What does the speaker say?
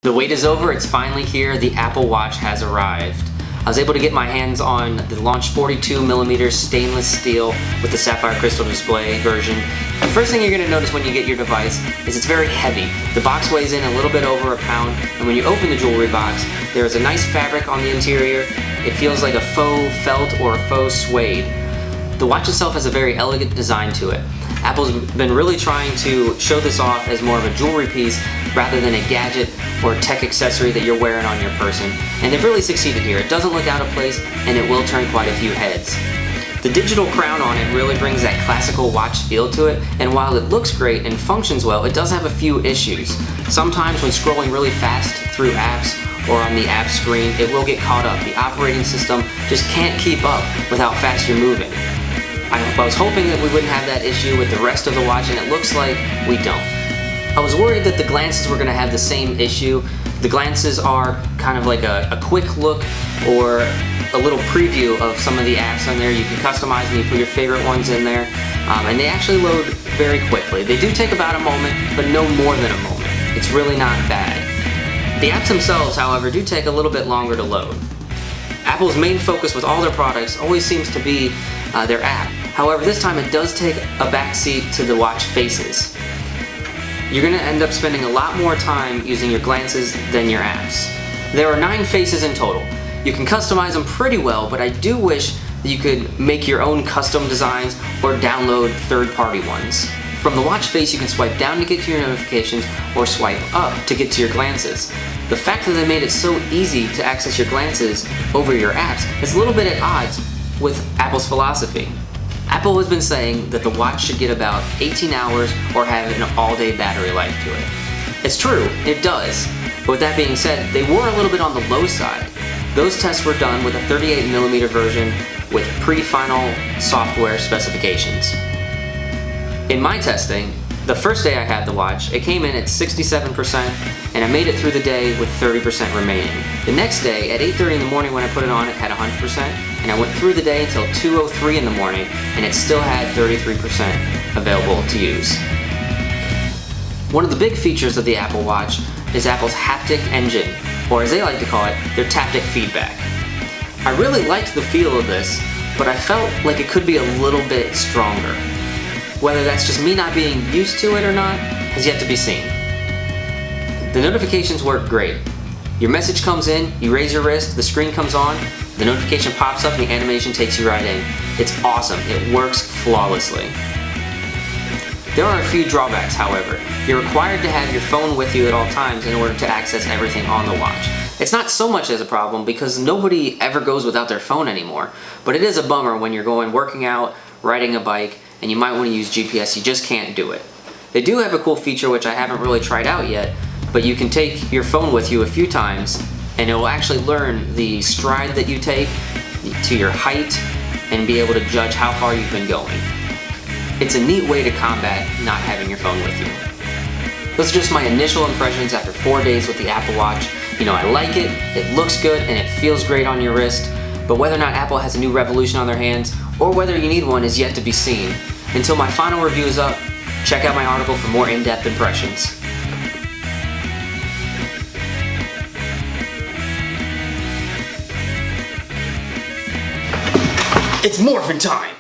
The wait is over, it's finally here, the Apple Watch has arrived. I was able to get my hands on the Launch 42mm stainless steel with the sapphire crystal display version. The first thing you're going to notice when you get your device is it's very heavy. The box weighs in a little bit over a pound, and when you open the jewelry box, there is a nice fabric on the interior. It feels like a faux felt or a faux suede. The watch itself has a very elegant design to it. Apple's been really trying to show this off as more of a jewelry piece rather than a gadget or tech accessory that you're wearing on your person, and they've really succeeded here. It doesn't look out of place, and it will turn quite a few heads. The digital crown on it really brings that classical watch feel to it, and while it looks great and functions well, it does have a few issues. Sometimes when scrolling really fast through apps or on the app screen, it will get caught up. The operating system just can't keep up with how fast you're moving. I was hoping that we wouldn't have that issue with the rest of the watch, and it looks like we don't. I was worried that the glances were going to have the same issue. The glances are kind of like a quick look or a little preview of some of the apps on there. You can customize them, you put your favorite ones in there, and they actually load very quickly. They do take about a moment, but no more than a moment. It's really not bad. The apps themselves, however, do take a little bit longer to load. Apple's main focus with all their products always seems to be their app. However, this time it does take a backseat to the watch faces. You're going to end up spending a lot more time using your glances than your apps. There are 9 faces in total. You can customize them pretty well, but I do wish that you could make your own custom designs or download third-party ones. From the watch face, you can swipe down to get to your notifications or swipe up to get to your glances. The fact that they made it so easy to access your glances over your apps is a little bit at odds with Apple's philosophy. Apple has been saying that the watch should get about 18 hours or have an all-day battery life to it. It's true, it does. But with that being said, they were a little bit on the low side. Those tests were done with a 38mm version with pre-final software specifications. In my testing, the first day I had the watch, it came in at 67%, and I made it through the day with 30% remaining. The next day, at 8:30 in the morning when I put it on, it had 100%, and I went through the day until 2:03 in the morning, and it still had 33% available to use. One of the big features of the Apple Watch is Apple's haptic engine, or as they like to call it, their taptic feedback. I really liked the feel of this, but I felt like it could be a little bit stronger. Whether that's just me not being used to it or not has yet to be seen. The notifications work great. Your message comes in, you raise your wrist, the screen comes on, the notification pops up, and the animation takes you right in. It's awesome. It works flawlessly. There are a few drawbacks, however. You're required to have your phone with you at all times in order to access everything on the watch. It's not so much as a problem because nobody ever goes without their phone anymore, but it is a bummer when you're going working out, riding a bike, and you might want to use GPS, you just can't do it. They do have a cool feature which I haven't really tried out yet, but you can take your phone with you a few times and it will actually learn the stride that you take to your height and be able to judge how far you've been going. It's a neat way to combat not having your phone with you. Those are just my initial impressions after 4 days with the Apple Watch. You know, I like it, it looks good, and it feels great on your wrist, but whether or not Apple has a new revolution on their hands or whether you need one is yet to be seen. Until my final review is up, check out my article for more in-depth impressions. It's morphin' time!